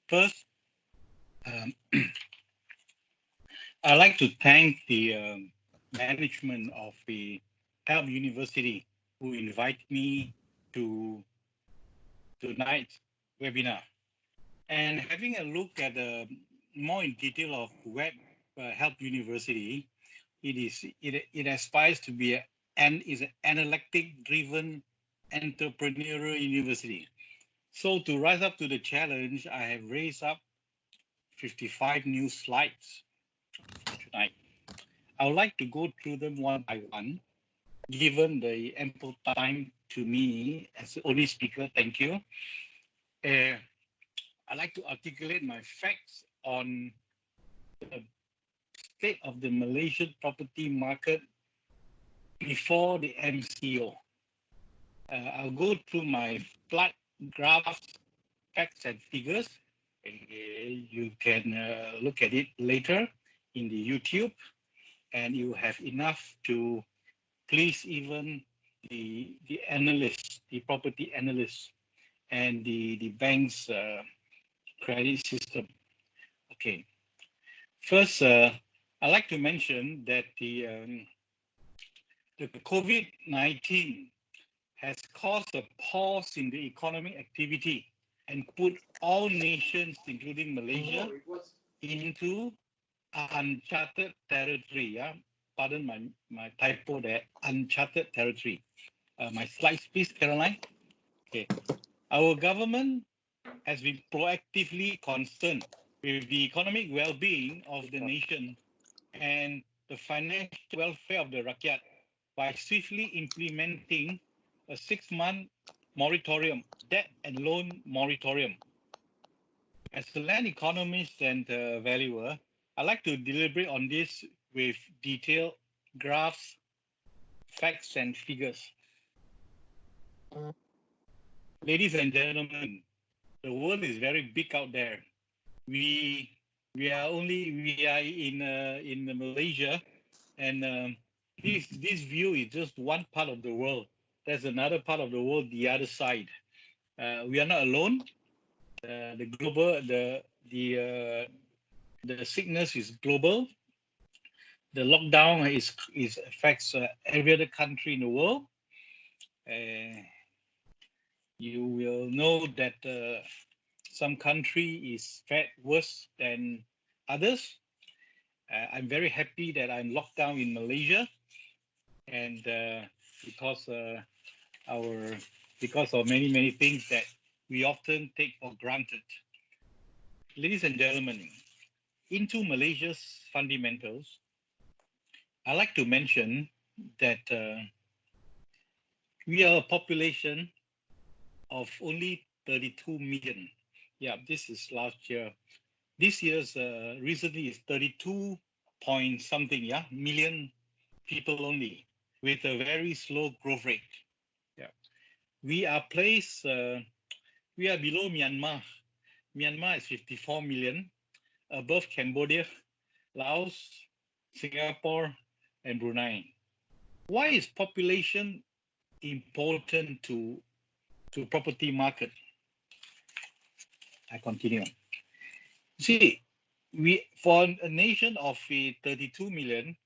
First, um, I'd like to thank the management of the Help University who invite me to tonight's webinar. And having a look at more in detail of Web Help University, it aspires to be is an analytic-driven entrepreneurial university. So to rise up to the challenge, I have raised up 55 new slides for tonight. I would like to go through them one by one, given the ample time to me as the only speaker. Thank you. I'd like to articulate my facts on the state of the Malaysian property market before the MCO. I'll go through my flat graphs, facts and figures. You can look at it later in the YouTube, and you have enough to please even the analysts, the property analysts, and the bank's credit system. Okay. First, I'd like to mention that the COVID-19 has caused a pause in the economic activity and put all nations, including Malaysia, into uncharted territory. Yeah, pardon my typo there. Uncharted territory. My slides, please, Caroline. Okay, our government has been proactively concerned with the economic well-being of the nation and the financial welfare of the rakyat by swiftly implementing a 6-month moratorium, debt and loan moratorium. As a land economist and valuer, I like to deliberate on this with detailed graphs, facts, and figures. Ladies and gentlemen, the world is very big out there. We are in Malaysia, and this view is just one part of the world. There's another part of the world, the other side. We are not alone. The sickness is global. The lockdown affects every other country in the world. You will know that some country is fared worse than others. I'm very happy that I'm locked down in Malaysia, and because of many things that we often take for granted. Ladies and gentlemen, into Malaysia's fundamentals, I like to mention that we are a population of only 32 million. Yeah, this is last year. This year's recently is 32 point something, yeah, million people only, with a very slow growth rate. Yeah, we are below Myanmar. Myanmar is 54 million, above Cambodia, Laos, Singapore, and Brunei. Why is population important to property market? I continue. See, for a nation of 32 million,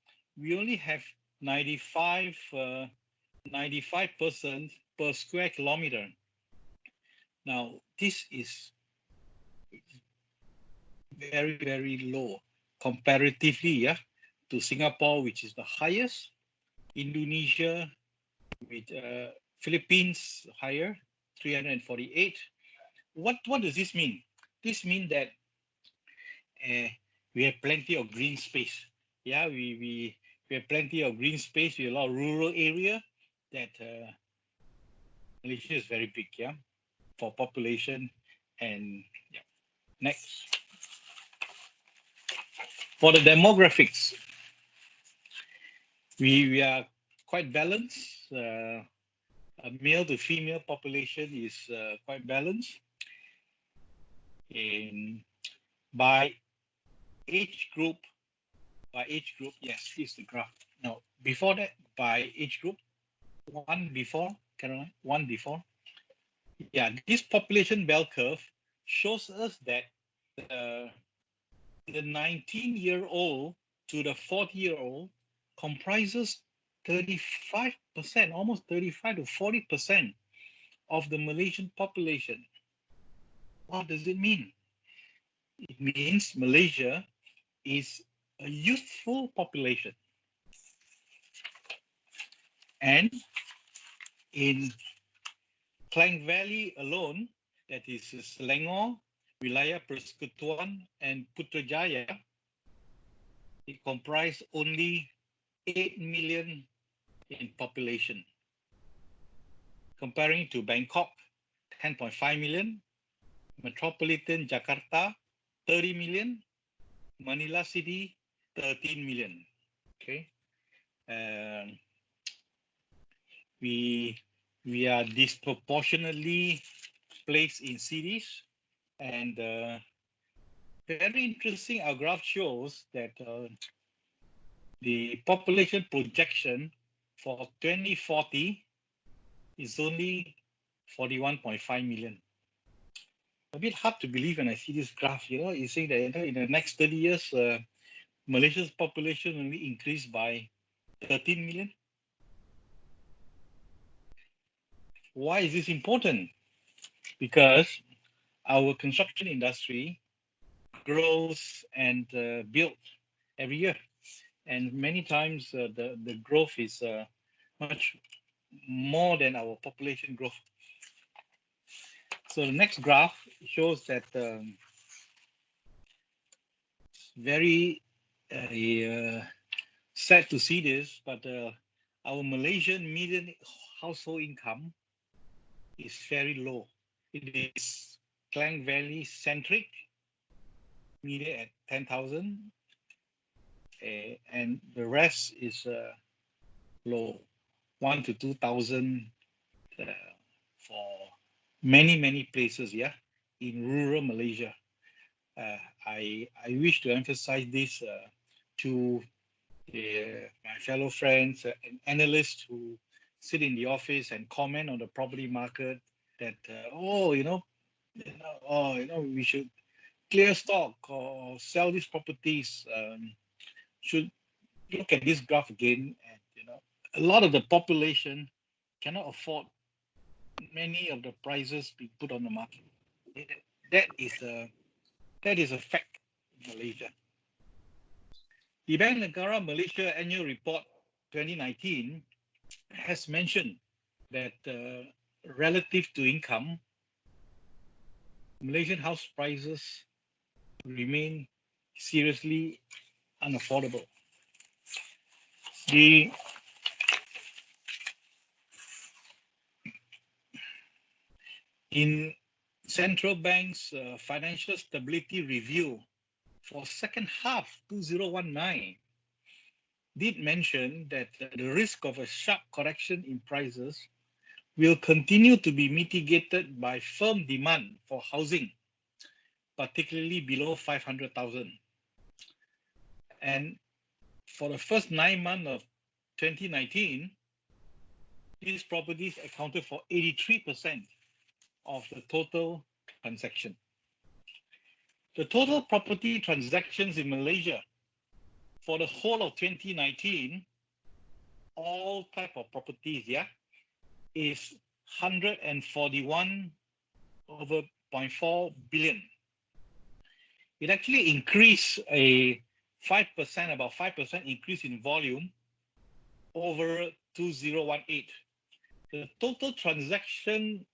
we only have 95 persons per square kilometer. Now, this is very low comparatively, yeah, to Singapore, which is the highest, Indonesia, with Philippines higher, 348. What does this mean? This means that we have plenty of green space. Yeah, we have plenty of green space. We have a lot of rural area that Malaysia is very big, yeah, for population. And yeah. Next, for the demographics, we are quite balanced. A male to female population is quite balanced. By age group, yes, this is the graph. Now, before that, by age group, one before, Caroline, one before. Yeah, this population bell curve shows us that the 19-year-old to the 40-year-old comprises 35%, almost 35 to 40% of the Malaysian population. What does it mean? It means Malaysia is a youthful population. And in Klang Valley alone, that is Selangor, Wilayah Persekutuan, and Putrajaya, it comprised only 8 million in population, comparing to Bangkok, 10.5 million, Metropolitan Jakarta, 30 million, Manila City, 13 million. Okay, we are disproportionately placed in cities, and very interesting. Our graph shows that the population projection for 2040 is only 41.5 million. A bit hard to believe when I see this graph. It's saying that in the next 30 years, Malaysia's population will only increase by 13 million. Why is this important? Because our construction industry grows and builds every year, and many times the growth is much more than our population growth. So the next graph shows that very sad to see this, but our Malaysian median household income is very low. It is Klang Valley centric, median at 10,000, and the rest is low, 1 to 2,000 for many places, yeah, in rural Malaysia. I wish to emphasize this to my fellow friends and analysts who sit in the office and comment on the property market that we should clear stock or sell these properties. Should look at this graph again, and a lot of the population cannot afford many of the prices being put on the market. That is a fact in Malaysia. The Bank Negara Malaysia Annual Report 2019 has mentioned that relative to income, Malaysian house prices remain seriously unaffordable. In Central Bank's Financial Stability Review for second half 2019, did mention that the risk of a sharp correction in prices will continue to be mitigated by firm demand for housing, particularly below 500,000. And for the first 9 months of 2019, these properties accounted for 83% of the total transaction. The total property transactions in Malaysia for the whole of 2019, all type of properties, is 141.4 billion. It actually increased about 5% increase in volume over 2018. The total transaction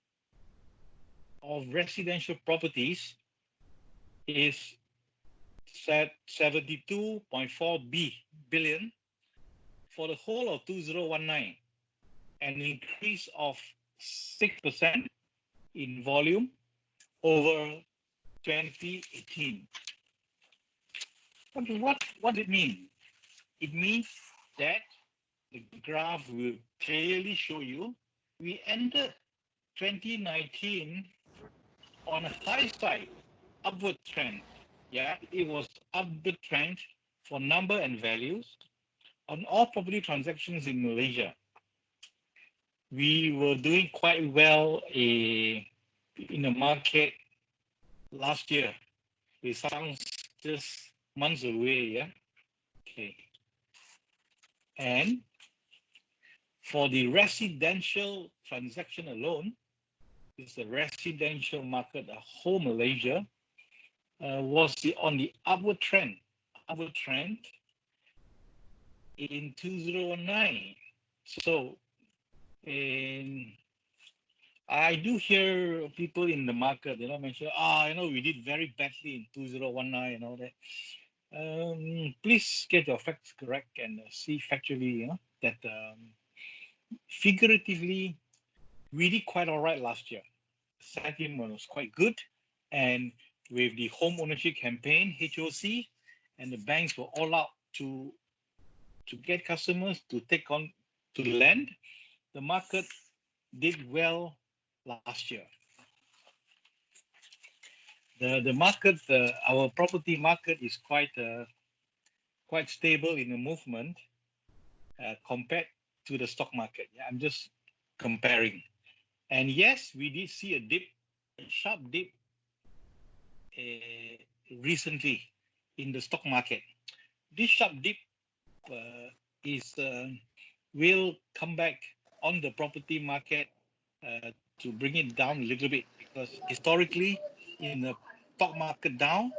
of residential properties is set 72.4 billion for the whole of 2019, an increase of 6% in volume over 2018. What does it mean? It means that the graph will clearly show you we ended 2019 on a high side, upward trend. Yeah, it was upward trend for number and values on all property transactions in Malaysia. We were doing quite well in the market last year. It sounds just months away, yeah. Okay. And for the residential transaction alone, it's the residential market, the whole Malaysia was on the upward trend in 2019. So, in I do hear people in the market, mention, we did very badly in 2019 and all that. Please get your facts correct and see factually, that figuratively, we did quite all right last year. Sentiment was quite good. And with the home ownership campaign, HOC, and the banks were all out to get customers to take on to lend, the market did well last year. The market, our property market is quite stable in the movement compared to the stock market. Yeah, I'm just comparing. And yes, we did see a sharp dip recently in the stock market. This sharp dip will come back on the property market to bring it down a little bit, because historically in the stock market down,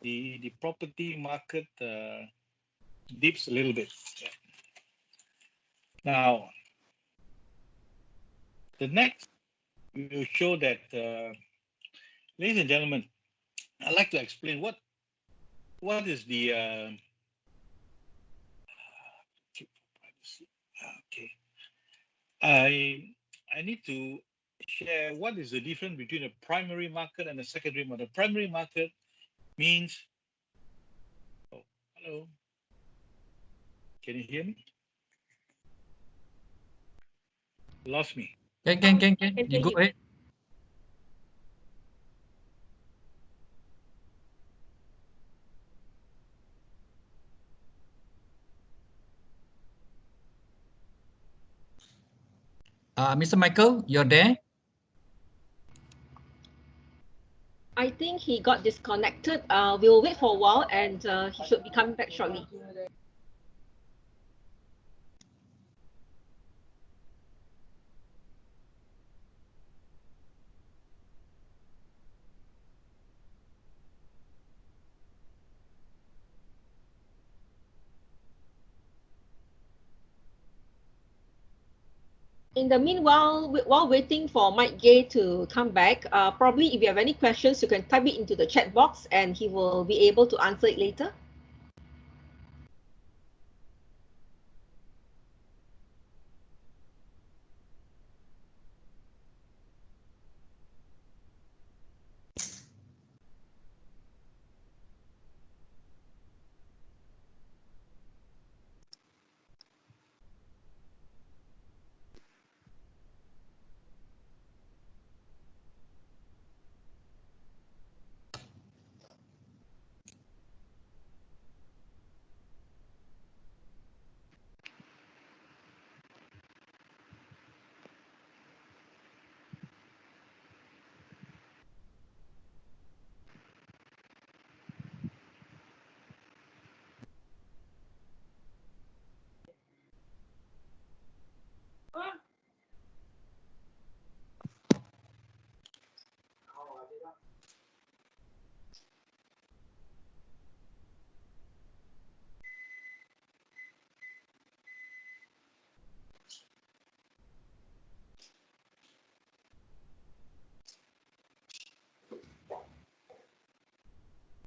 the property market dips a little bit. Yeah. Now, the next will show that, ladies and gentlemen, I'd like to explain what is the okay. I need to share what is the difference between a primary market and a secondary market. The primary market means, oh, hello, can you hear me? Lost me. Can. You go ahead. Mr. Michael, you're there? I think he got disconnected. We'll wait for a while and he should be coming back shortly. In the meanwhile, while waiting for Mike Gay to come back, probably if you have any questions, you can type it into the chat box and he will be able to answer it later.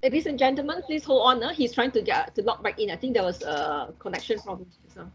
Ladies and gentlemen, please hold on. He's trying to log back in. I think there was a connection problem. So.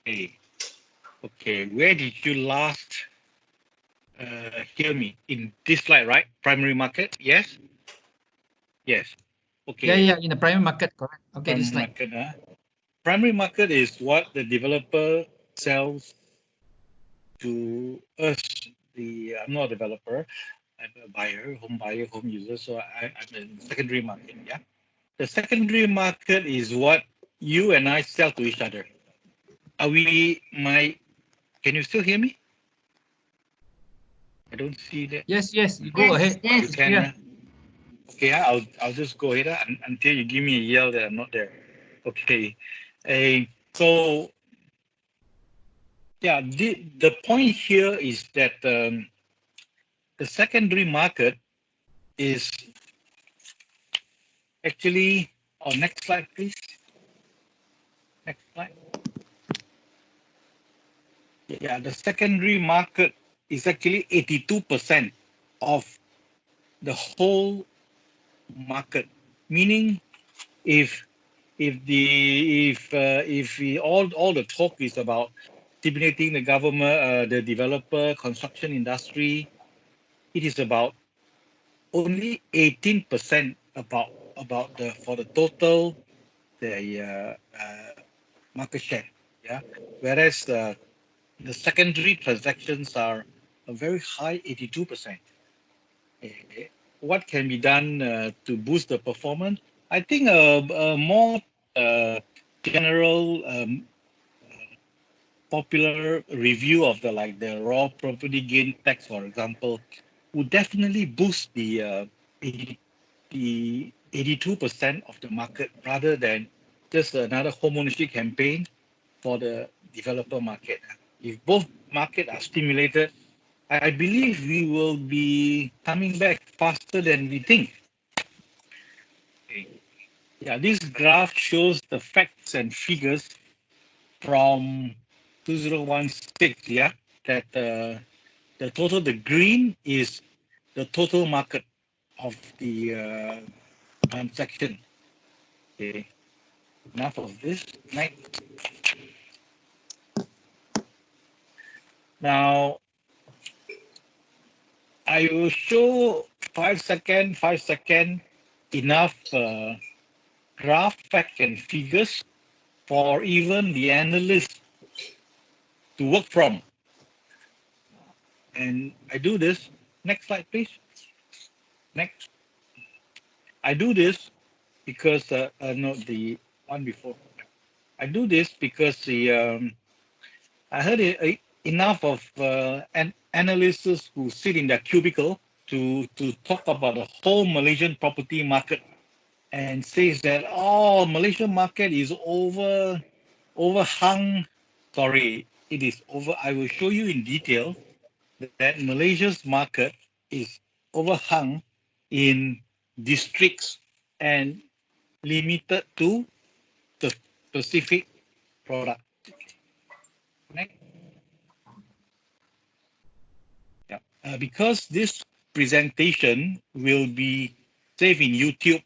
Okay. Where did you last hear me? In this slide, right? Primary market. Yes. Yes. Yeah, Okay. yeah, in the primary market, correct. Okay, this Primary slide. market. Primary market is what the developer sells to us. I'm not a developer. I'm a buyer, home buyer, home user. So I'm in secondary market. Yeah. The secondary market is what you and I sell to each other. Can you still hear me? I don't see that. Yes, yes, you go ahead. You It's can. clear. Okay, I'll just go ahead until you give me a yell that I'm not there. Okay. So yeah, the point here is that the secondary market is actually. Oh, next slide, please. Next slide. Yeah, the secondary market is actually 82% of the whole market. Meaning, if all the talk is about stimulating the government, the developer, construction industry, it is about only 18% about the for the total the market share. Yeah, whereas the secondary transactions are a very high 82%. What can be done to boost the performance? I think a more general popular review of the raw property gain tax, for example, would definitely boost the 82% of the market rather than just another homeownership campaign for the developer market. If both markets are stimulated, I believe we will be coming back faster than we think. Okay. Yeah, this graph shows the facts and figures from 2016. Yeah, that the total, the green is the total market of the transaction. Okay, enough of this. Next. Now I will show 5 second, enough graph, facts, and figures for even the analyst to work from. And I do this. Next slide, please. Next. I do this because no, the one before. I do this because I heard enough of an analysts who sit in their cubicle to talk about the whole Malaysian property market and says that Malaysian market is overhung. Sorry, it is over. I will show you in detail that Malaysia's market is overhung in districts and limited to the specific product. Next. Yeah. Because this presentation will be saved in YouTube,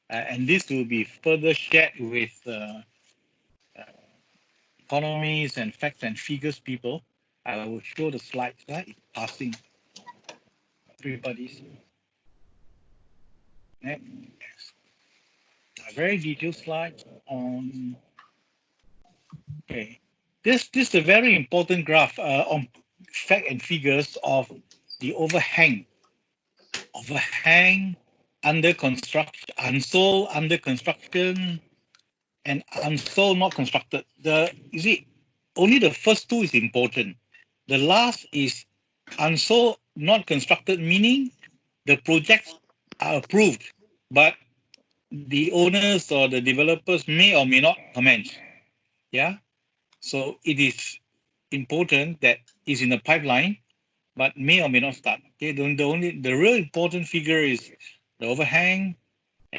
and this will be further shared with economies and facts and figures people. I will show the slides. It's passing everybody's. Next. A very detailed slide on. Okay, this is a very important graph on fact and figures of the overhang under construction, unsold under construction, and unsold not constructed. You see, only the first two is important. The last is unsold not constructed, meaning the projects are approved, but the owners or the developers may or may not commence. Yeah, so it is important that is in the pipeline, but may or may not start. Okay, the real important figure is the overhang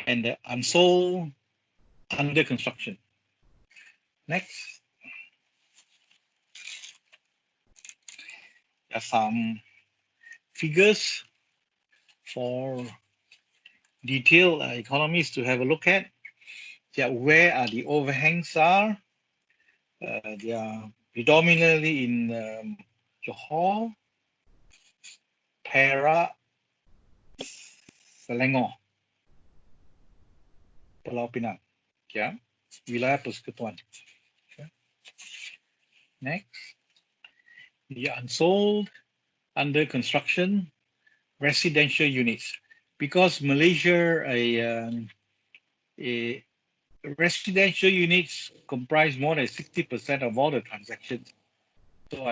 and the unsold under construction. Next. There are some figures for detailed economists to have a look at. Yeah, where are the overhangs are? They are predominantly in Johor, Perak, Selangor, Pulau Pinang. Yeah, wilayah persekutuan. Okay. Next, the unsold, under construction, residential units. Because Malaysia, a residential units comprise more than 60% of all the transactions. So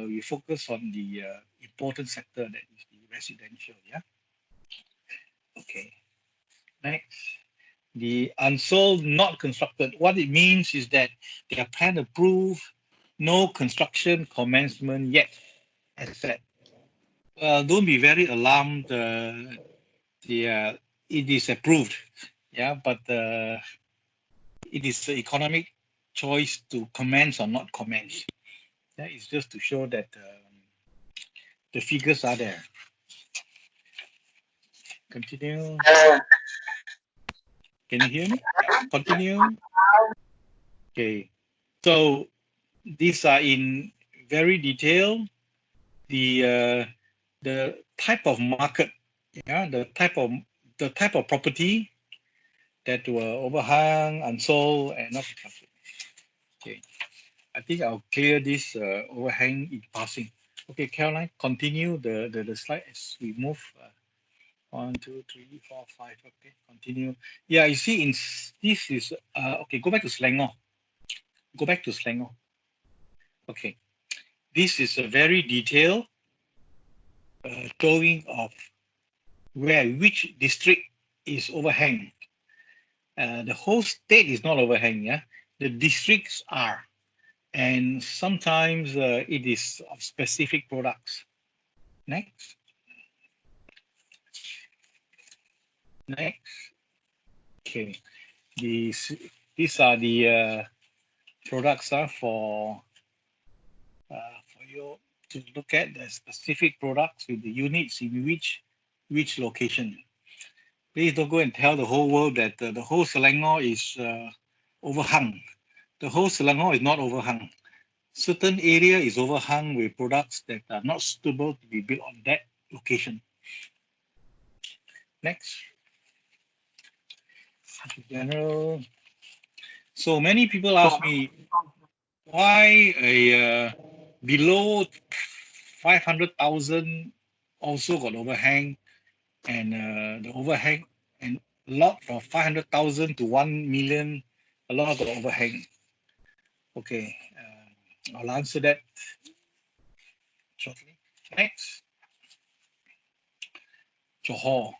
we focus on the important sector, that is the residential. Yeah. Okay. Next, the unsold, not constructed. What it means is that they are plan approved, no construction commencement yet. As said. Don't be very alarmed. It is approved. Yeah, but it is the economic choice to commence or not commence. Yeah, it's just to show that the figures are there. Continue. Can you hear me? Continue. Okay. So these are in very detail. The type of market, yeah, the type of property that were overhung, unsold, and not constructed. Okay. I think I'll clear this overhang in passing. Okay, Caroline, continue the slide as we move. 1, 2, 3, 4, 5. Okay, continue. Yeah, you see, this is okay. Go back to Selangor. Go back to Selangor. Okay, this is a very detailed drawing of which district is overhang. The whole state is not overhang. Yeah, the districts are. And sometimes it is of specific products. Next. Next. Okay. These are the products for you to look at the specific products with the units in which location. Please don't go and tell the whole world that the whole Selangor is overhung. The whole Selangor is not overhung. Certain area is overhung with products that are not suitable to be built on that location. Next. General. So many people ask me why a below 500,000 also got overhang, and the overhang, and a lot from 500,000 to 1 million, a lot got overhang. Okay, I'll answer that shortly. Next, Johor.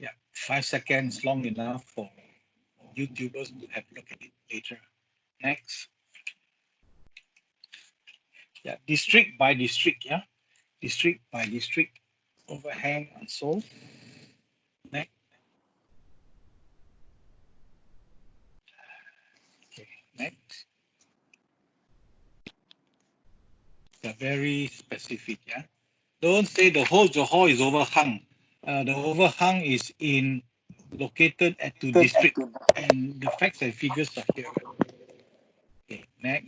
Yeah, 5 seconds long enough for YouTubers to have a look at it later. Next. Yeah, district by district. Yeah, district by district, overhang unsold. Next. Okay, next. They're very specific. Yeah, don't say the whole Johor is overhung. The overhang is located at 2 districts, and the facts and figures are here. Okay, next.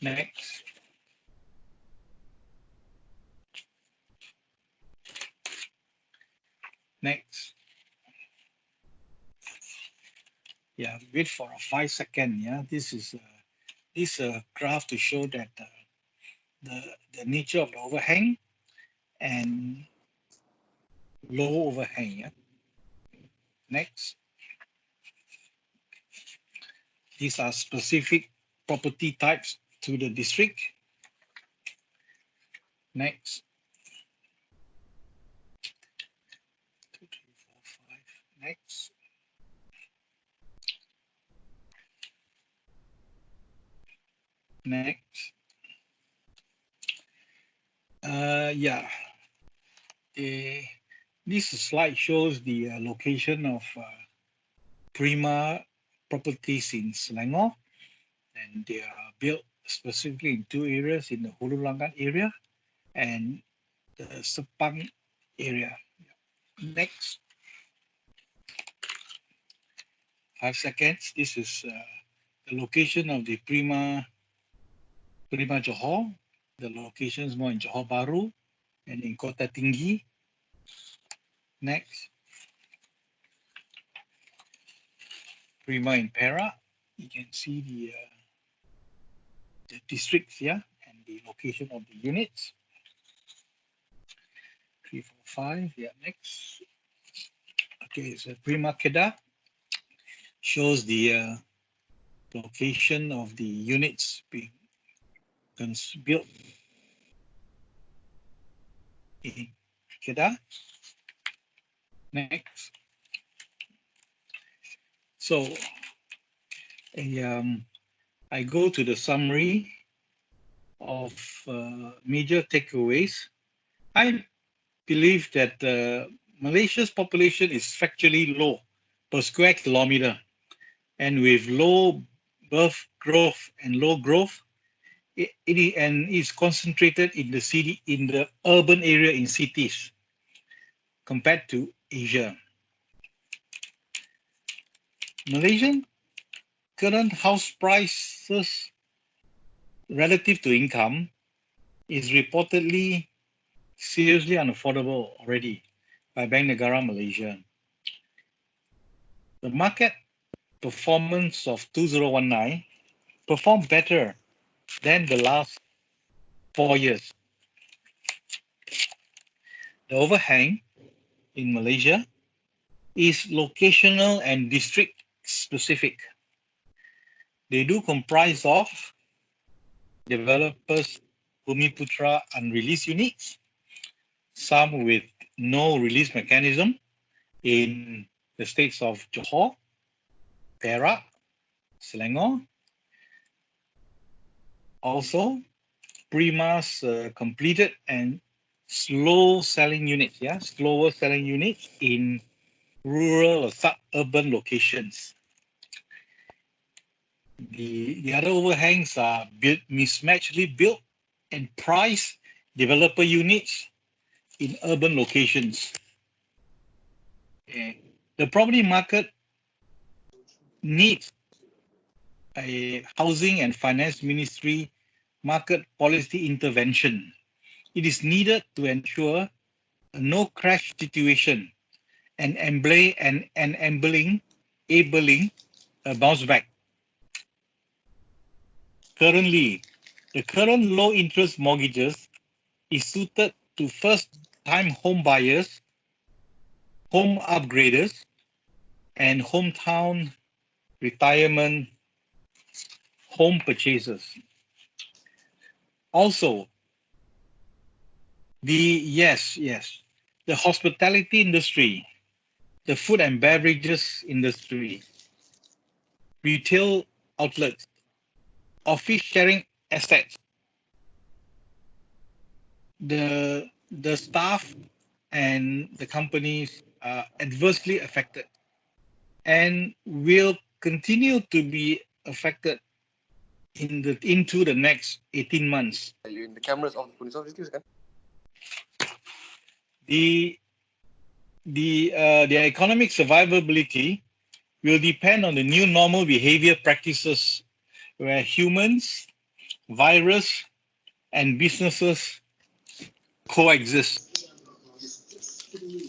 Next. Next. Yeah, wait for a 5 second. Yeah, this is a graph to show that the nature of the overhang and low overhang. Yeah. Next. These are specific property types to the district. Next. 2, 3, 4, 5. Next. Next. Yeah. This slide shows the location of Prima properties in Selangor, and they are built specifically in 2 areas, in the Hulu Langat area and the Sepang area. Next. 5 seconds. This is the location of the Prima Johor. The location is more in Johor Bahru and in Kota Tinggi. Next. Prima in Perak. You can see the districts here and the location of the units. 3, 4, 5. Yeah, next. Okay, so Prima Kedah shows the location of the units being built in Kedah. Next. So I go to the summary of major takeaways. I believe that Malaysia's population is factually low per square kilometer, and with low birth growth and low growth, it is concentrated in the city, in the urban area in cities compared to Asia. Malaysian current house prices relative to income is reportedly seriously unaffordable already by Bank Negara Malaysia. The market performance of 2019 performed better than the last 4 years. The overhang in Malaysia is locational and district specific. They do comprise of developers, Bumiputra unreleased units, some with no release mechanism in the states of Johor, Perak, Selangor. Also, Prima's completed and slower selling units in rural or suburban locations. The other overhangs are mismatchedly built and priced developer units in urban locations. The property market needs a housing and finance ministry market policy intervention. It is needed to ensure a no crash situation and enabling a bounce back. Currently, the current low interest mortgages is suited to first-time home buyers, home upgraders, and hometown retirement home purchases. Also, the hospitality industry, the food and beverages industry, retail outlets, office sharing assets, the staff and the companies are adversely affected and will continue to be affected into the next 18 months. The cameras off. The economic survivability will depend on the new normal behavior practices where humans, virus, and businesses coexist.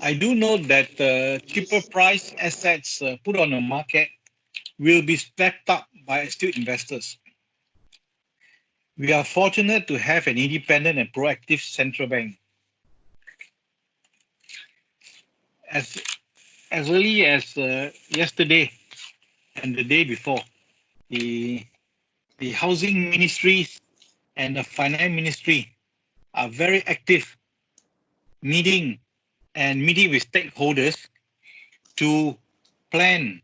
I do note that cheaper price assets put on the market will be snapped up by astute investors. We are fortunate to have an independent and proactive central bank. As early as yesterday and the day before, the housing ministries and the finance ministry are very active meeting with stakeholders to plan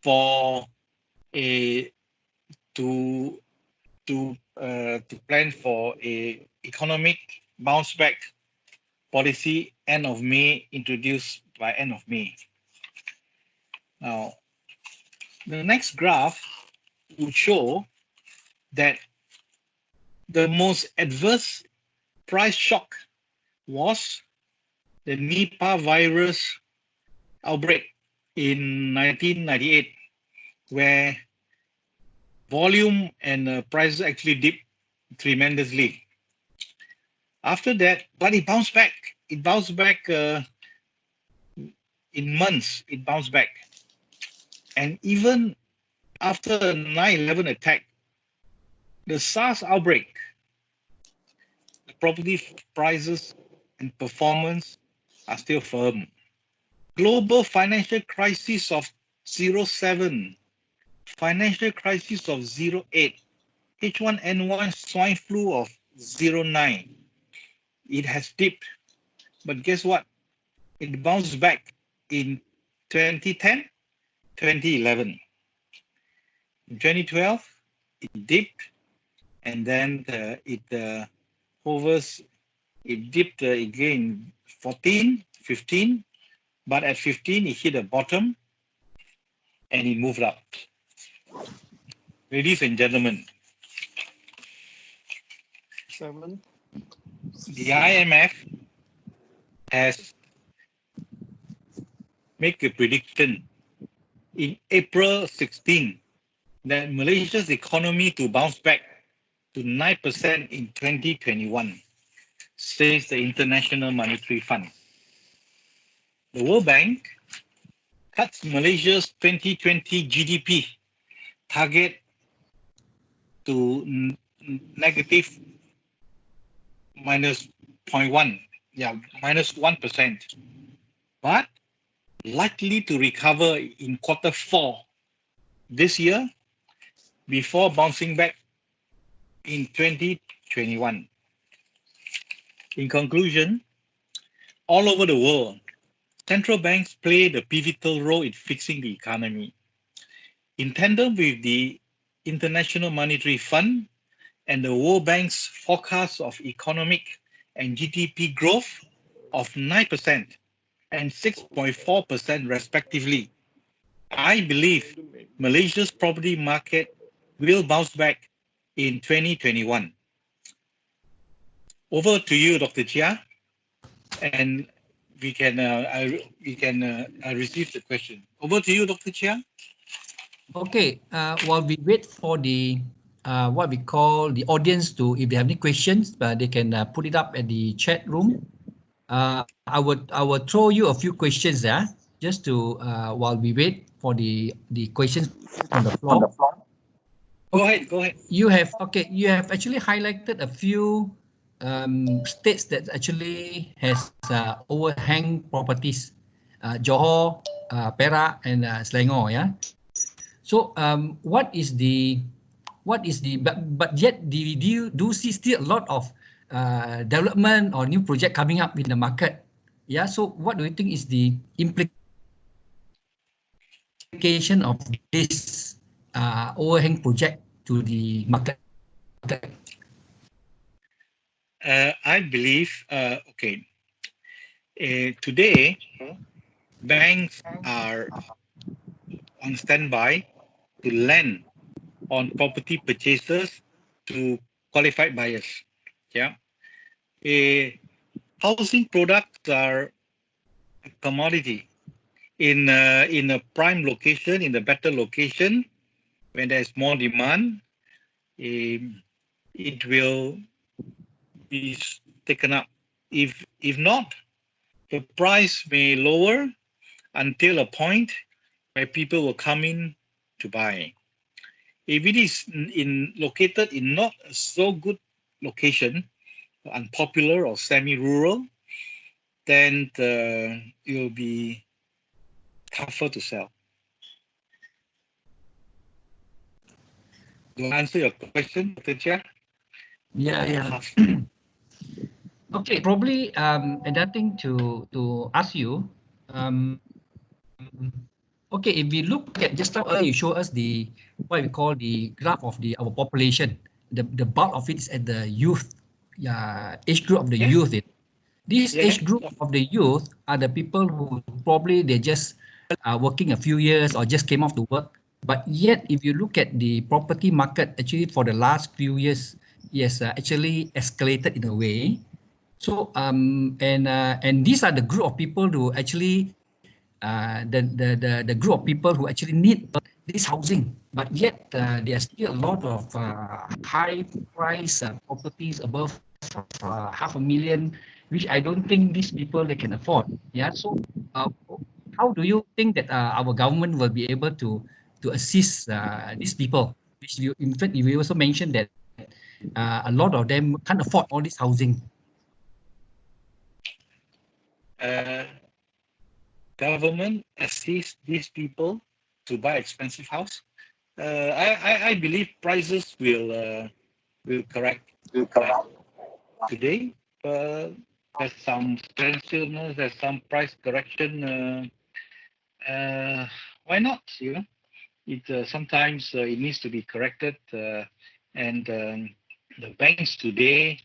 for a economic bounce back policy end of May, introduced by end of May. Now, the next graph would show that the most adverse price shock was the Nipah virus outbreak in 1998, where volume and prices actually dipped tremendously. After that, but it bounced back. It bounced back in months. It bounced back. And even after the 9/11 attack, the SARS outbreak, the property prices and performance are still firm. Global financial crisis of 07, financial crisis of 08, H1N1 swine flu of 09. It has dipped, but guess what? It bounced back in 2010, 2011. In 2012, it dipped, and then it hovers. It dipped again 14, 15, but at 15 it hit a bottom and it moved up. Ladies and gentlemen, 7. the IMF has made a prediction in April 16 that Malaysia's economy to bounce back to 9% in 2021, says the International Monetary Fund. The World Bank cuts Malaysia's 2020 GDP target to negative minus 0.1, minus 1%, but likely to recover in Q4 this year before bouncing back in 2021. In conclusion, all over the world, central banks play the pivotal role in fixing the economy. In tandem with the International Monetary Fund and the World Bank's forecast of economic and GDP growth of 9% and 6.4% respectively, I believe Malaysia's property market will bounce back in 2021. Over to you, Dr. Chia, and we can receive the question. Over to you, Dr. Chia. Okay, while we wait for the what we call the audience to, if they have any questions, they can put it up at the chat room. I will throw you a few questions there, just to while we wait for the questions on the floor. Go ahead. You have actually highlighted a few states that actually has overhang properties, Johor, Perak, and Selangor. Yeah. So what is the but yet do you see still a lot of development or new project coming up in the market? Yeah. So what do you think is the implication of this overhang project to the market? I believe, today, banks are on standby to lend on property purchases to qualified buyers. Yeah. Housing products are a commodity in a prime location, in a better location, when there's more demand, it will be taken up. If not, the price may lower until a point where people will come in to buy. If it is located in not so good location, unpopular or semi-rural, then it will be tougher to sell. Do I answer your question, Dr. Chia? Yeah. Okay, probably another thing to ask you. Okay, if we look at just now earlier, you show us the what we call the graph of our population. The bulk of it is at the youth, age group of the youth. This age group of the youth are the people who probably they just working a few years or just came off to work. But yet, if you look at the property market, actually for the last few years, yes, actually escalated in a way. So and these are the group of people who actually the group of people who actually need this housing, but yet there are still a lot of high price properties above $500,000, which I don't think these people they can afford. Yeah. So how do you think that our government will be able to assist these people? Which you, in fact, you also mentioned that a lot of them can't afford all this housing. Government assist these people to buy expensive house. I believe prices will correct. Today, there's some stillness, there's some price correction. Why not? You know, it sometimes it needs to be corrected, and the banks today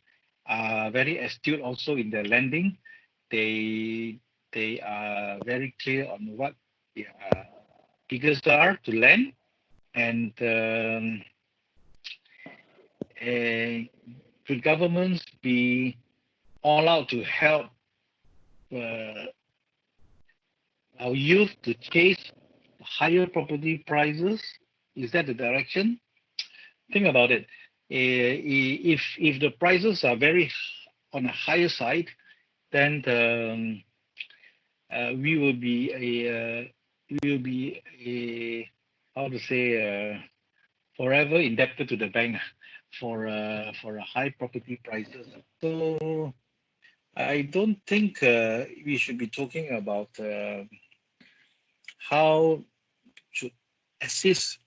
are very astute also in their lending. They are very clear on what the figures are to lend, and should governments be all out to help our youth to chase higher property prices? Is that the direction? Think about it. If the prices are very on a higher side, then we will be a how to say forever indebted to the bank for a high property prices. So I don't think we should be talking about how should assist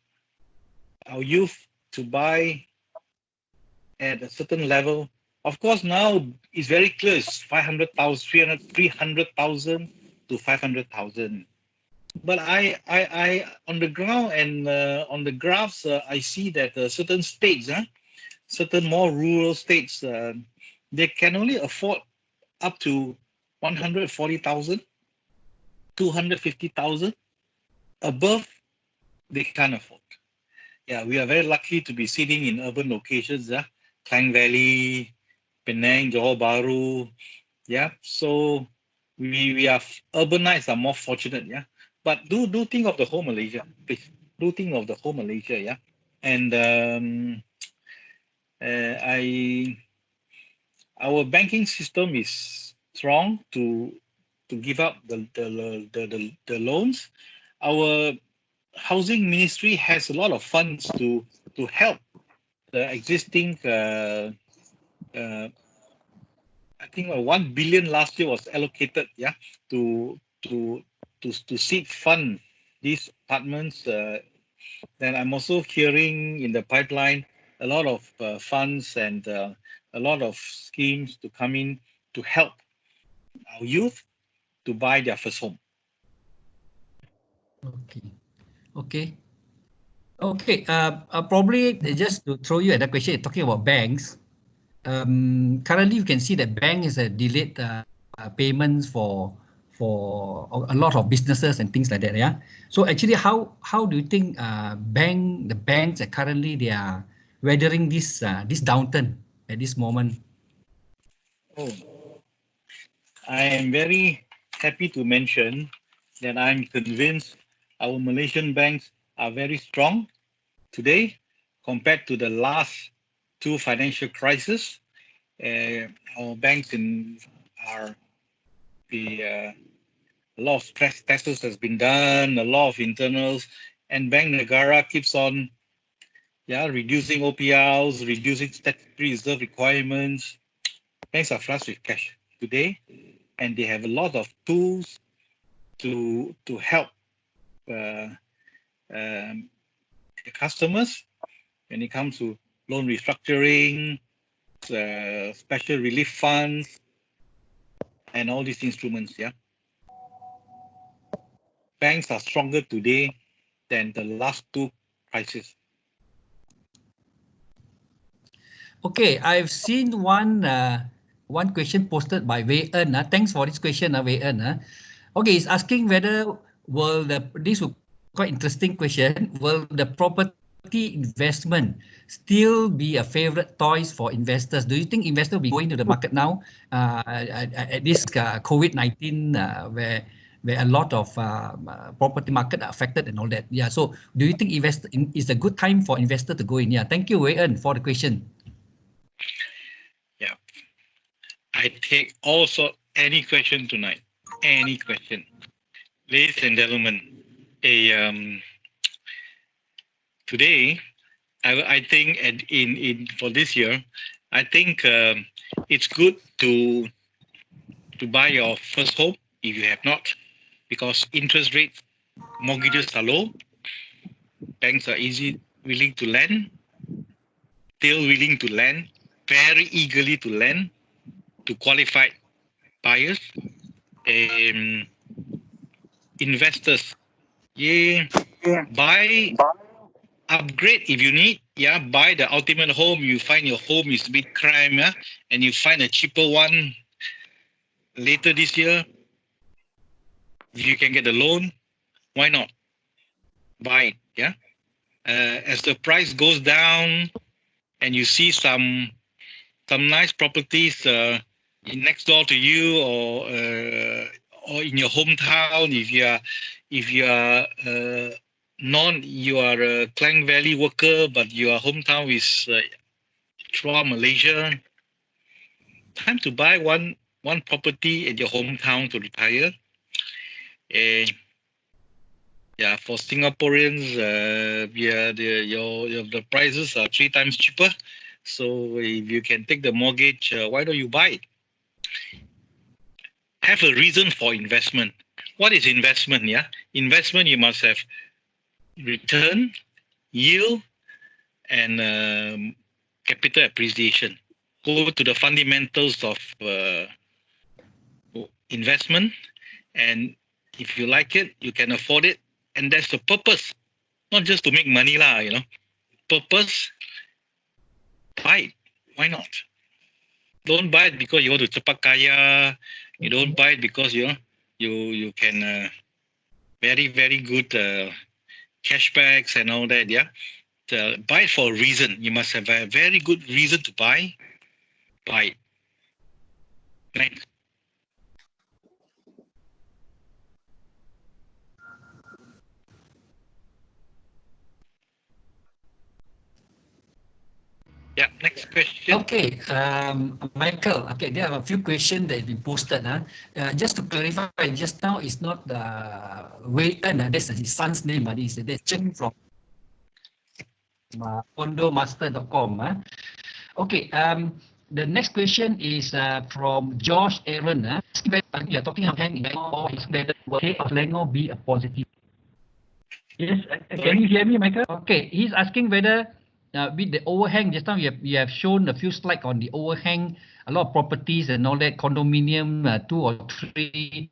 our youth to buy at a certain level. Of course, now it's very clear. It's 500,000, 300,000 to 500,000. But I on the ground and on the graphs, I see that certain states, certain more rural states, they can only afford up to 140,000, 250,000. Above, they can't afford. Yeah, we are very lucky to be sitting in urban locations, Klang Valley, Penang, Johor Bahru. Yeah, so we are urbanites are more fortunate. Yeah, but do think of the whole Malaysia, please. Do think of the whole Malaysia. Yeah, and our banking system is strong to give up the loans. Our housing ministry has a lot of funds to help the existing. I think 1 billion last year was allocated, yeah, to seed fund these apartments. Then I'm also hearing in the pipeline a lot of funds and a lot of schemes to come in to help our youth to buy their first home. Okay. Probably just to throw you at that question, talking about banks. Currently, you can see that bank is a delayed payments for a lot of businesses and things like that. Yeah. So actually, how do you think the banks are currently they are weathering this downturn at this moment? Oh, I am very happy to mention that I'm convinced our Malaysian banks are very strong today compared to the last two financial crises. Our banks are a lot of stress tests has been done, a lot of internals, and Bank Negara keeps on reducing OPLs, reducing statutory reserve requirements. Banks are flush with cash today, and they have a lot of tools to help customers when it comes to loan restructuring, special relief funds, and all these instruments. Yeah, banks are stronger today than the last two crises. Okay, I've seen one question posted by Wei En. Thanks for this question, Wei En. Okay, it's asking whether this will quite interesting question. Will the property investment still be a favorite choice for investors? Do you think investors will be going to the market now at this COVID-19 where a lot of property market are affected and all that? Yeah. So do you think is a good time for investor to go in? Yeah. Thank you, Raine, for the question. Yeah. I take also any question tonight. Any question. Ladies and gentlemen, today, I think in for this year, I think it's good to buy your first home if you have not, because interest rates, mortgages are low, banks are willing to lend, still willing to lend, very eagerly to lend to qualified buyers, investors. Yeah, buy. Upgrade if you need, yeah, buy the ultimate home. You find your home is a bit crime, yeah, and you find a cheaper one later this year. If you can get a loan, why not? Buy it, yeah. As the price goes down and you see some nice properties next door to you or in your hometown, if you are you are a Klang Valley worker, but your hometown is throughout Malaysia, time to buy one property in your hometown to retire. Yeah, for Singaporeans, the prices are 3 times cheaper. So if you can take the mortgage, why don't you buy it? Have a reason for investment. What is investment? Yeah, investment, you must have return, yield, and capital appreciation. Go to the fundamentals of investment, and if you like it, you can afford it, and that's the purpose, not just to make money lah. Purpose. Buy it. Why not? Don't buy it because you want to cepat kaya. You don't buy it because you can very, very good cashbacks and all that. Yeah. Buy it for a reason. You must have a very good reason to buy. Buy it. Thanks. Yeah, next question. Okay, Michael. Okay, there are a few questions that have been posted. Just to clarify, just now it's not Raine. That's his son's name. That's Cheng from condomaster.com. Okay. The next question is from Josh Aaron. We are talking about whether will of Selangor be a positive? Yes. Can you hear me, Michael? Okay. He's asking whether with the overhang, just now you have shown a few slides on the overhang, a lot of properties and all that, condominium, 2 or 3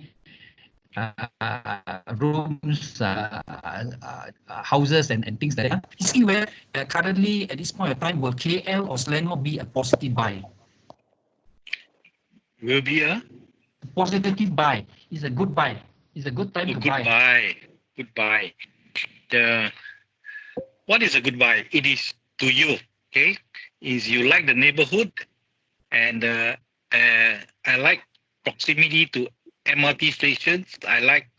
rooms, houses and things like that. You see where currently at this point of time, will KL or Selangor be a positive buy? Will be a positive buy. It's a good buy. It's a good time to buy. Good buy. What is a good buy? It is to you, okay? Is you like the neighborhood, and I like proximity to MRT stations. I like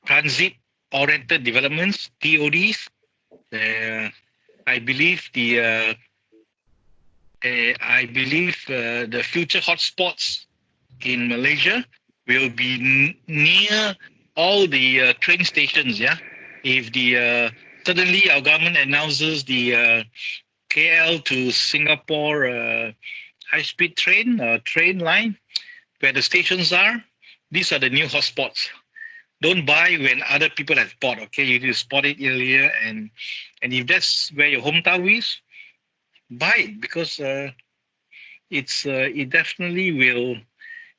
transit-oriented developments, TODs. I believe the future hotspots in Malaysia will be near all the train stations. Yeah, if suddenly our government announces the KL to Singapore high-speed train line, where the stations are, these are the new hotspots. Don't buy when other people have bought. Okay, you need to spot it earlier, and if that's where your hometown is, buy it, because it definitely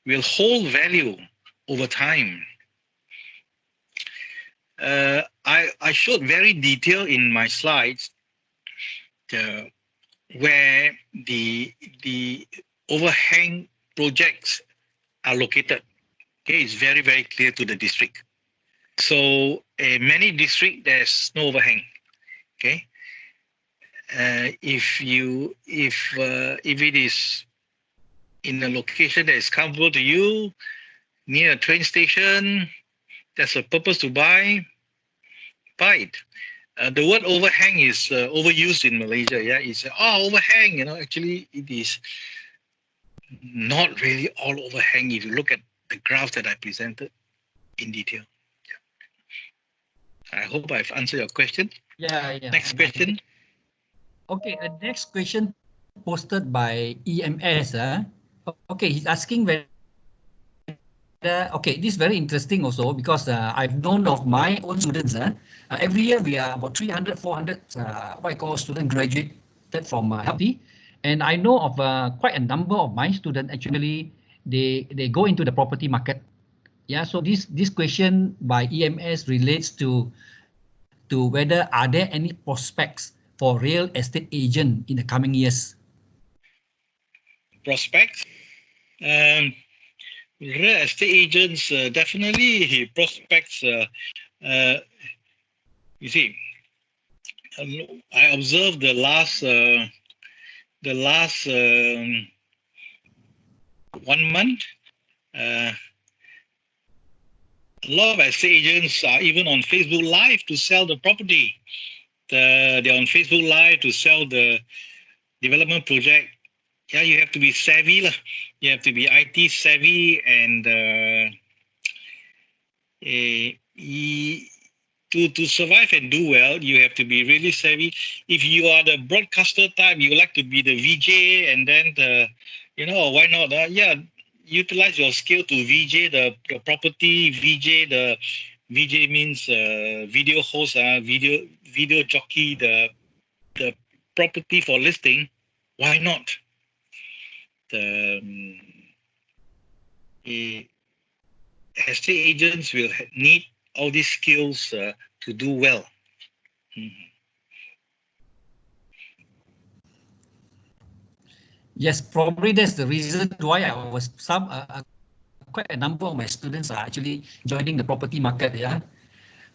will hold value over time. I showed very detailed in my slides where the overhang projects are located. Okay, it's very, very clear to the district. So many districts there's no overhang. Okay, if it is in a location that is comfortable to you, near a train station, there's a purpose to buy it. The word overhang is overused in Malaysia. Yeah, it's overhang. Actually, it is not really all overhang. If you look at the graph that I presented in detail. Yeah. I hope I've answered your question. Yeah. Next question. Okay, next question posted by EMS. Okay, he's asking whether, okay, this is very interesting also because I've known of my own students. Every year we are about 300, 400 what I call student graduated from healthy. And I know of quite a number of my students actually, they go into the property market. Yeah, so this question by EMS relates to whether are there any prospects for real estate agent in the coming years? Prospects? Real estate agents definitely prospects. You see, I observed the last 1 month. A lot of estate agents are even on Facebook Live to sell the property. They're on Facebook Live to sell the development project. Yeah, you have to be savvy lah. You have to be IT savvy and to survive and do well, you have to be really savvy. If you are the broadcaster type, you like to be the VJ, and then why not? Utilize your skill to VJ the property. The VJ means video host, video jockey, the property for listing. Why not? The estate agents will need all these skills to do well. Yes, probably that's the reason why I was quite a number of my students are actually joining the property market. Yeah.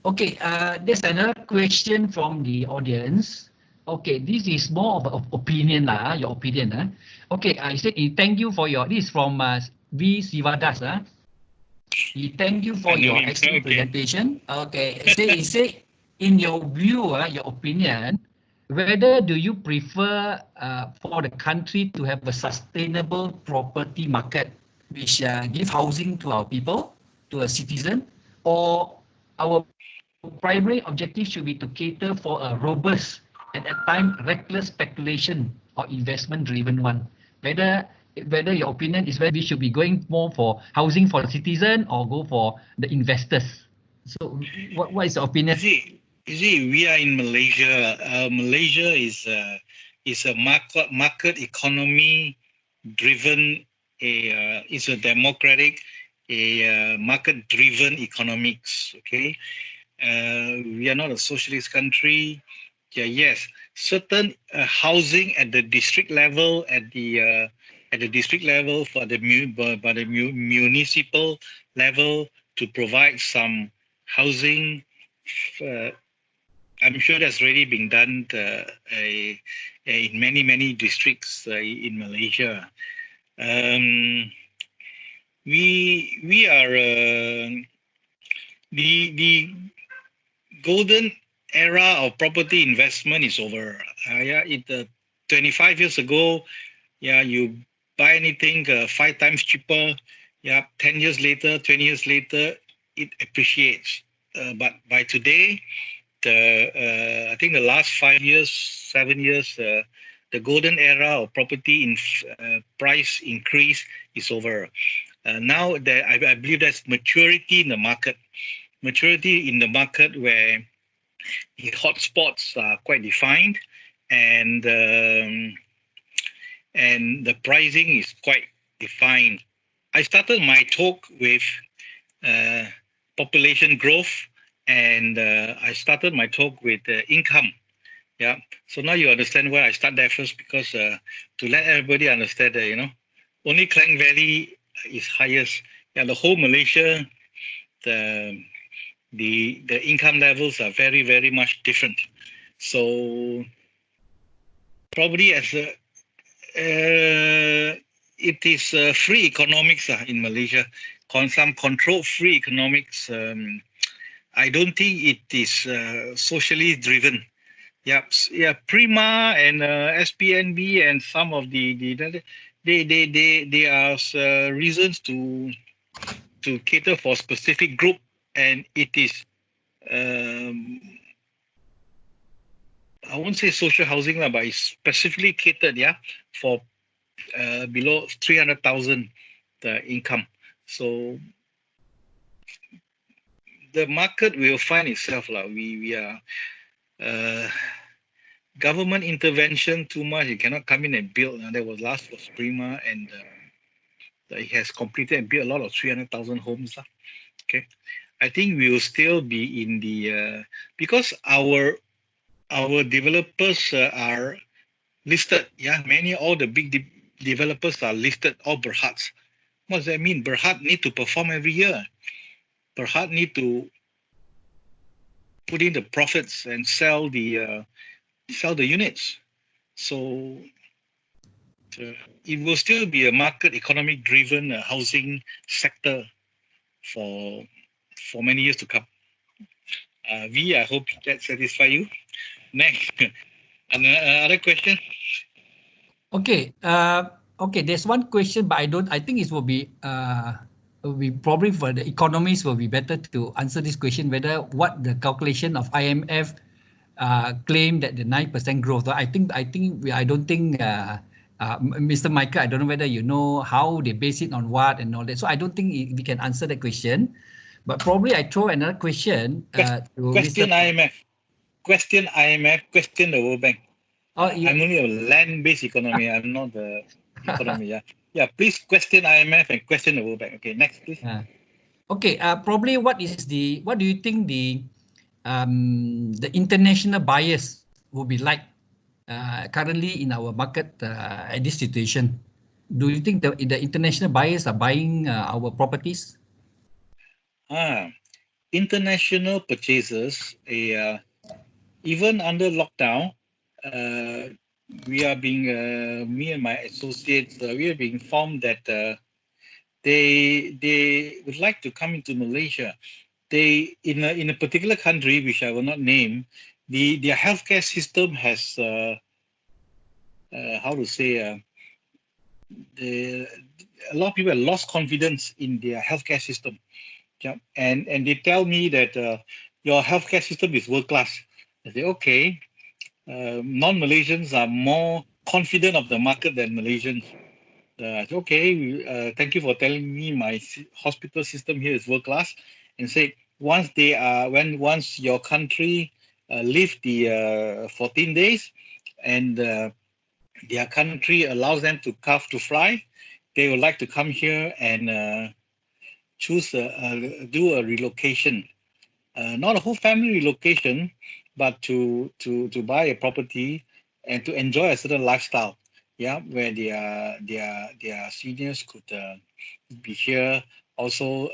Okay. There's another question from the audience. Okay, this is more of an opinion lah. Your opinion. Okay, I said thank you for your. This is from V Sivadas. Thank you for your excellent presentation. Okay, he say in your view, your opinion, whether do you prefer for the country to have a sustainable property market which give housing to our people, to a citizen, or our primary objective should be to cater for a robust and at times reckless speculation or investment driven one? Whether your opinion is whether we should be going more for housing for the citizen or go for the investors. So what is your opinion? You see, we are in Malaysia. Malaysia is a market economy driven. It's a democratic, market driven economics. Okay, we are not a socialist country. Yeah, yes, certain housing at the district level, at the district level for the municipal level to provide some housing. I'm sure that's already been done in many districts in Malaysia. We are the golden era of property investment is over. 25 years ago, you buy anything 5 times cheaper. 10 years later, 20 years later, it appreciates. But by today, I think the last 5 years, 7 years, the golden era of property in price increase is over. Now I believe there's maturity in the market. Maturity in the market where the hotspots are quite defined, and the pricing is quite defined. I started my talk with population growth, and I started my talk with income. Yeah. So now you understand why I start there first, because to let everybody understand that only Klang Valley is highest. Yeah, the whole Malaysia, the income levels are very much different. So probably as a it is free economics in Malaysia. Some controlled free economics. I don't think it is socially driven. Yeah, yeah. Prima and SPNB and some of they are reasons to cater for specific group, and it is um, I won't say social housing lah, but it's specifically catered, yeah, for below 300,000 the income. So the market will find itself lah. We are uh, government intervention too much. You cannot come in and build. That was last was Prima, and it has completed and built a lot of 300,000 homes lah. Okay, I think we will still be in the because our developers are listed. Yeah, all the big developers are listed, all Berhads. What does that mean? Berhad need to perform every year. Berhad need to put in the profits and sell the units. So it will still be a market economic driven housing sector for many years to come. V, I hope that satisfy you. Next, another question. Okay. Okay. There's one question, but I think it will be probably for the economists will be better to answer this question whether what the calculation of IMF claim that the 9% growth. I don't think Mr. Micah, I don't know whether you know how they base it on what and all that. So I don't think we can answer that question. But probably I throw another question to question Mr. IMF. Question IMF. Question the World Bank. I'm only a land-based economy. I'm not the economy. Yeah, yeah. Please question IMF and question the World Bank. Okay, next, please. Okay. Probably what do you think the international buyers will be like currently in our market at this situation? Do you think the international buyers are buying our properties? International purchasers, even under lockdown, we are being, me and my associates, we are being informed that they would like to come into Malaysia. They in a particular country, which I will not name, their healthcare system has how to say a lot of people have lost confidence in their healthcare system. Yeah, and they tell me that your healthcare system is world class. I say okay. Non-Malaysians are more confident of the market than Malaysians. I say okay. Thank you for telling me my hospital system here is world class. And say once your country lift the 14 days, and their country allows them to fly, they would like to come here and do a relocation, not a whole family relocation, but to buy a property and to enjoy a certain lifestyle. Yeah, where their seniors could be here. Also,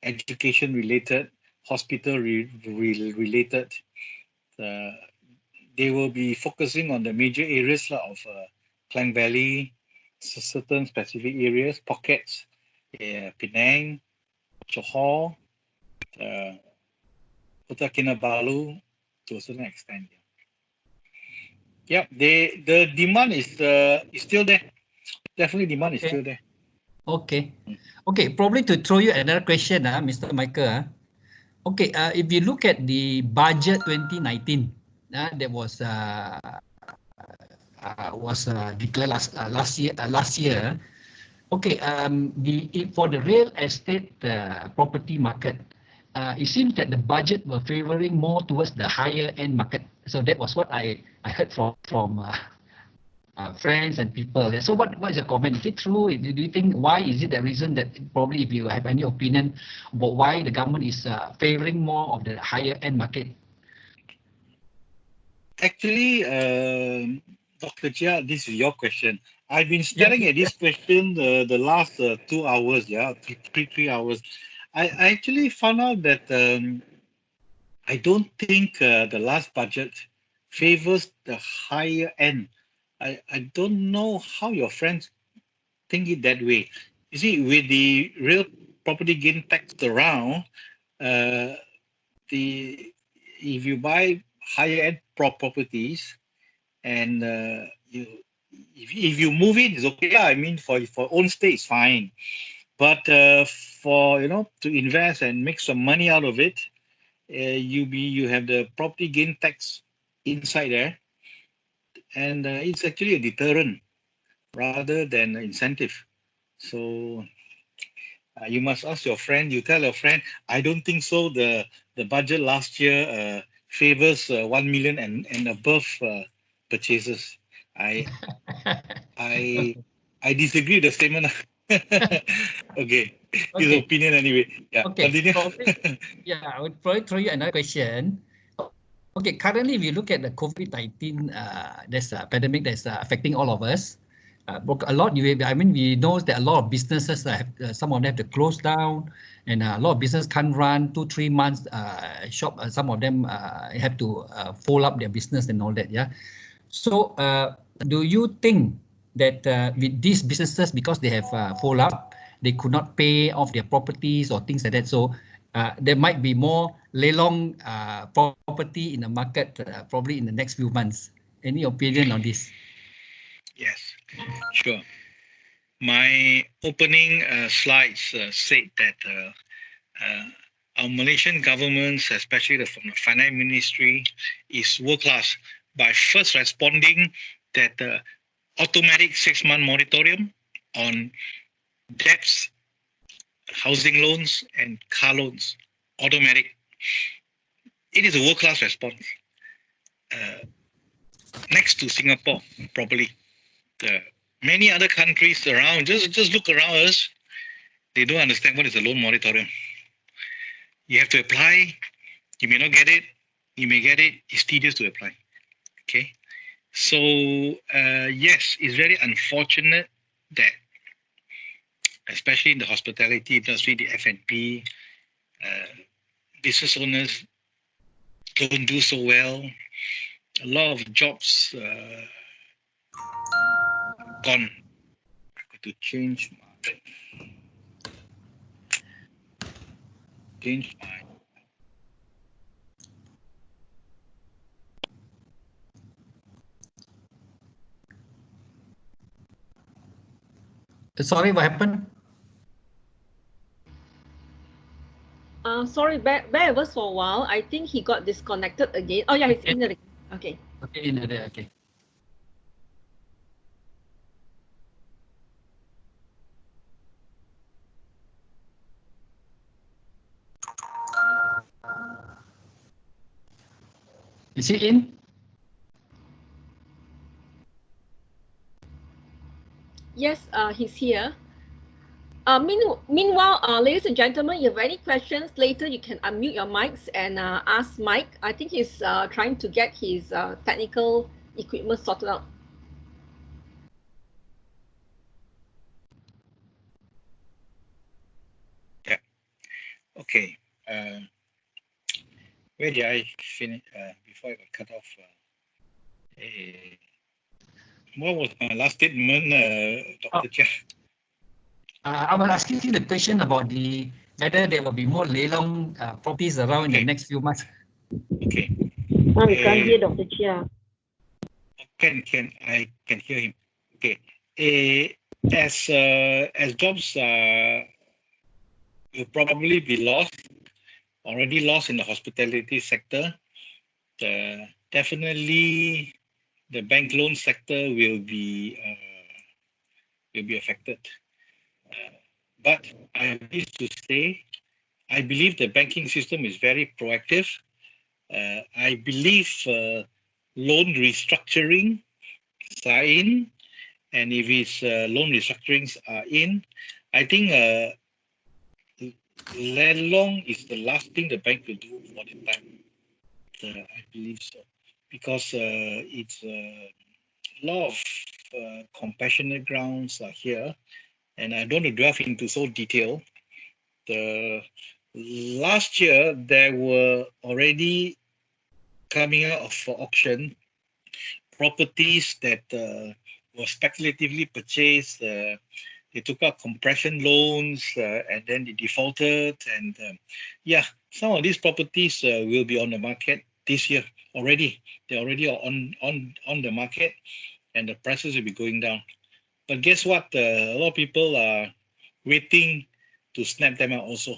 education related, hospital related. They will be focusing on the major areas of Klang Valley, certain specific areas, pockets, Penang, Johor, Kota Kinabalu, to a certain extent. Yeah, the demand is still there. Definitely, demand is still there. Okay, okay. Probably to throw you another question, Mr. Michael. Okay, if you look at the budget 2019, that was declared last year. Okay, for the real estate property market, it seems that the budget were favoring more towards the higher end market. So that was what I heard from friends and people. So what is your comment? Is it true? Do you think why is it the reason that probably if you have any opinion about why the government is favoring more of the higher end market? Actually, Dr. Chia, this is your question. I've been staring at this question the last 2 hours, 3 hours. I actually found out that I don't think the last budget favors the higher end. I don't know how your friends think it that way. You see, with the real property gain tax around, uh, the if you buy higher end properties and you if you move in, it's okay lah. I mean, for own stay, it's fine. But for to invest and make some money out of it, you have the property gain tax inside there, and it's actually a deterrent rather than an incentive. So you must ask your friend. You tell your friend, I don't think so. The budget last year favors 1 million and above purchases. I I I disagree with the statement. Okay, his Okay. opinion anyway. Yeah, Okay. continue. Probably, yeah, I would probably throw you another question. Okay, currently, if you look at the COVID-19, there's a pandemic that's affecting all of us. A lot, I mean, we know that a lot of businesses have, some of them have to close down, and a lot of business can't run 2-3 months. Shop, some of them have to fold up their business and all that. Yeah. So, do you think that with these businesses, because they have fold up, they could not pay off their properties or things like that? So, there might be more lelong property in the market probably in the next few months. Any opinion on this? Yes, sure. My opening slides said that our Malaysian government, especially from the finance ministry, is world class by first responding that automatic 6-month moratorium on debts, housing loans, and car loans. Automatic. It is a world class response. Next to Singapore, probably. Many other countries around, just look around us, they don't understand what is a loan moratorium. You have to apply, you may not get it, you may get it, it's tedious to apply. Okay. So yes, it's very unfortunate that, especially in the hospitality industry, the F&B, business owners don't do so well. A lot of jobs gone. I got to change my. Sorry, what happened? Sorry, bear with us for a while. I think he got disconnected again. Oh yeah, he's in there. Okay. Okay, in there. Okay. Is he in? Yes, he's here. Meanwhile, ladies and gentlemen, if you have any questions later, you can unmute your mics and ask Mike. I think he's trying to get his technical equipment sorted out. Yeah. Okay. Where did I finish before I got cut off? What was my last statement, Dr. Chia? I was asking you the question about whether there will be more lelong properties around in the next few months. Okay. We can't hear Dr. Chia. I can hear him. Okay. As jobs will probably be already lost in the hospitality sector, definitely the bank loan sector will be affected. But I wish to say, I believe the banking system is very proactive. I believe loan restructuring are in, and if it's loan restructurings are in, I think lelong is the last thing the bank will do for the time. I believe so, because it's a lot of compassionate grounds are here, and I don't want to delve into so detail. The last year there were already coming out for auction properties that were speculatively purchased. They took out compression loans and then they defaulted. And yeah, some of these properties will be on the market this year already. They're already on the market, and the prices will be going down. But guess what? A lot of people are waiting to snap them out also.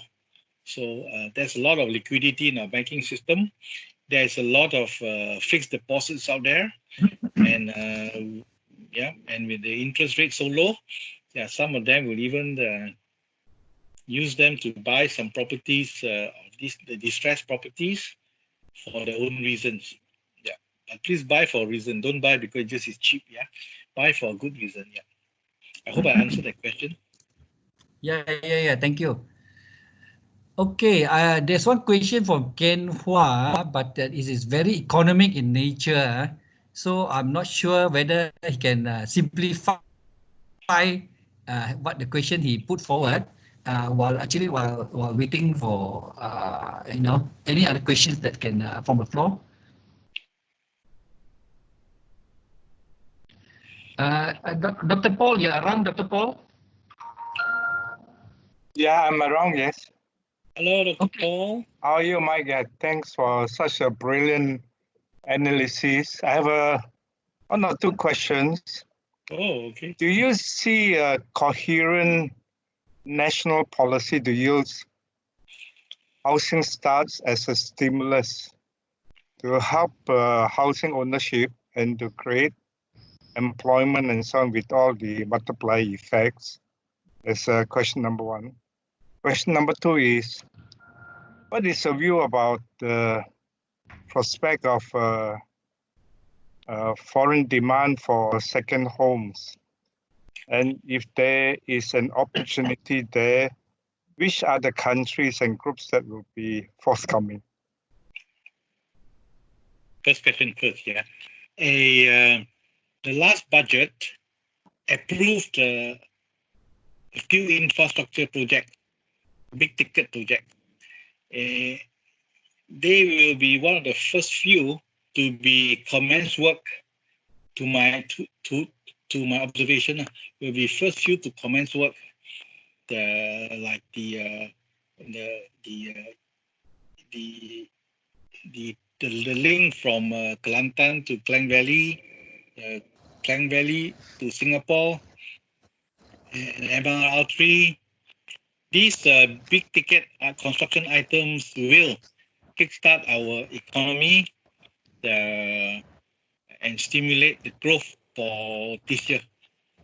So there's a lot of liquidity in our banking system. There's a lot of fixed deposits out there, and yeah, and with the interest rate so low, yeah, some of them will even use them to buy some properties, the distressed properties, for their own reasons. Yeah, but please buy for a reason. Don't buy because it just is cheap. Yeah, buy for a good reason. Yeah, I hope I answered that question. Yeah. Thank you. Okay, there's one question from Ken Hua, but it is very economic in nature. So I'm not sure whether he can simplify what the question he put forward while waiting for any other questions that can from the floor. Dr. Paul, you're around, Dr. Paul? Yeah, I'm around, yes. Hello, Dr. Okay. Paul. How are you, Mike? Thanks for such a brilliant analysis. I have one or two questions. Oh, okay. Do you see a coherent national policy to use housing starts as a stimulus to help housing ownership and to create employment and so on with all the multiply effects? That's question number one. Question number two is, what is your view about the prospect of foreign demand for second homes? And if there is an opportunity there, which are the countries and groups that will be forthcoming? First question first, yeah. The last budget approved a few infrastructure projects, big ticket projects. They will be one of the first few to be commenced work. To my observation, will be first few to commence work. The link from Kelantan to Klang Valley, Klang Valley to Singapore, and MRL3. These big ticket construction items will kickstart our economy and stimulate the growth for this year.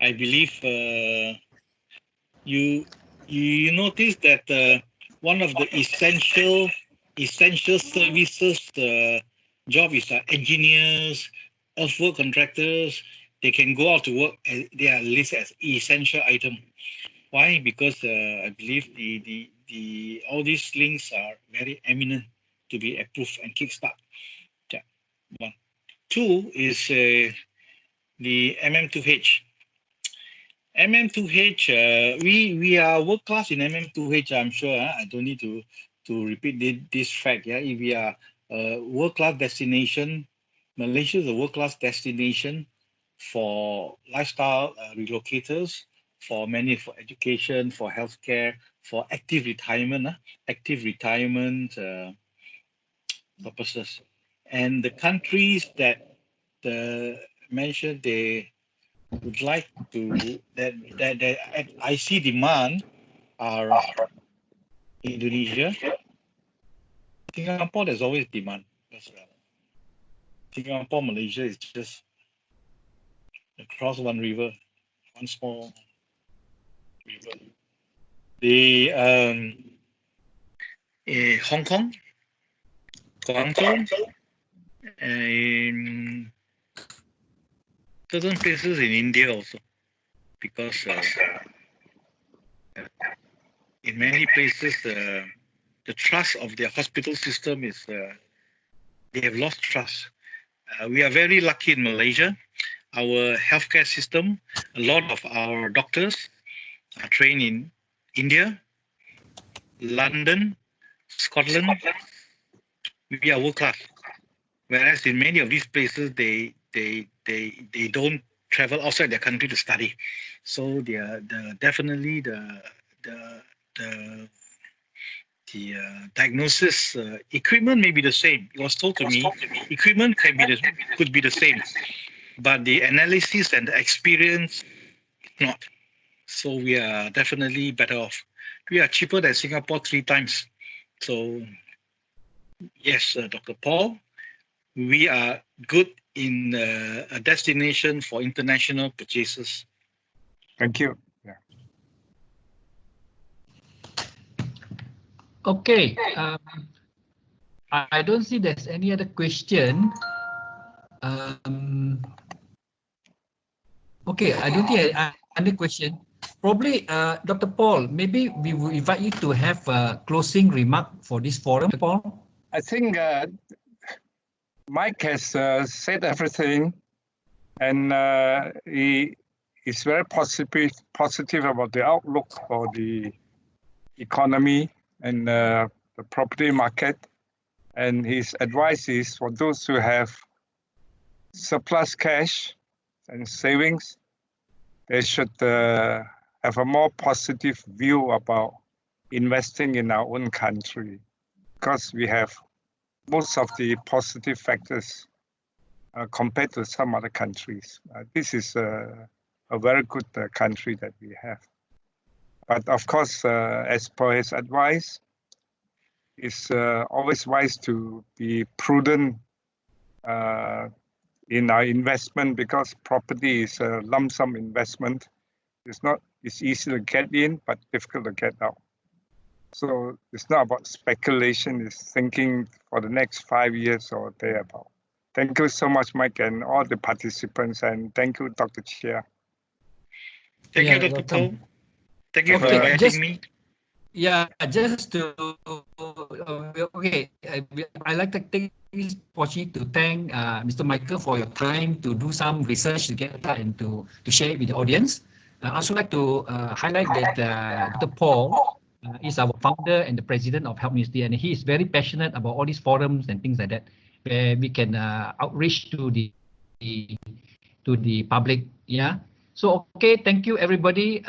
I believe you notice that one of the essential services job is engineers, earthwork contractors. They can go out to work. They are listed as essential item. Why? Because I believe the all these links are very eminent to be approved and kickstart. Yeah, one. Two is the MM2H. MM2H, we are world class in MM2H. I'm sure. I don't need to repeat this fact. Yeah, if we are a world class destination, Malaysia is a world class destination for lifestyle relocators, for many, for education, for healthcare, for active retirement purposes. And the countries that mentioned, they would like to that I see demand are Indonesia. Singapore, there's always demand. Singapore, Malaysia is just across one river, one small river. The Hong Kong, Guangzhou, and certain places in India also, because in many places the trust of their hospital system is they have lost trust. We are very lucky in Malaysia. Our healthcare system, a lot of our doctors are trained in India, London, Scotland. We are world class. Whereas in many of these places, they they don't travel outside their country to study, so they are definitely the diagnosis equipment may be the same. It was told to me equipment could be the same, but the analysis and the experience not. So we are definitely better off. We are cheaper than Singapore 3 times. So yes, Dr. Paul, we are good in a destination for international purchases. Thank you. Yeah. Okay. I don't see there's any other question. Okay, I don't think I any question. Probably, Dr. Paul, maybe we will invite you to have a closing remark for this forum, Paul. I think Mike has said everything, and he is very positive about the outlook for the economy and the property market. And his advice is for those who have surplus cash and savings, they should have a more positive view about investing in our own country, because we have most of the positive factors compared to some other countries. This is a very good country that we have. But of course, as per his advice, it's always wise to be prudent in our investment, because property is a lump sum investment. It's easy to get in, but difficult to get out. So it's not about speculation, it's thinking for the next 5 years or thereabout. Thank you so much, Mike, and all the participants, and thank you, Dr. Chia. Thank you, Dr. Paul. Thank you for inviting me. Yeah, just to okay, I like to take this opportunity to thank Mr. Michael for your time to do some research together and to share it with the audience. I also like to highlight that Dr. Paul is our founder and the president of Help Ministry, and he is very passionate about all these forums and things like that, where we can outreach to the public. Yeah. So okay, thank you everybody.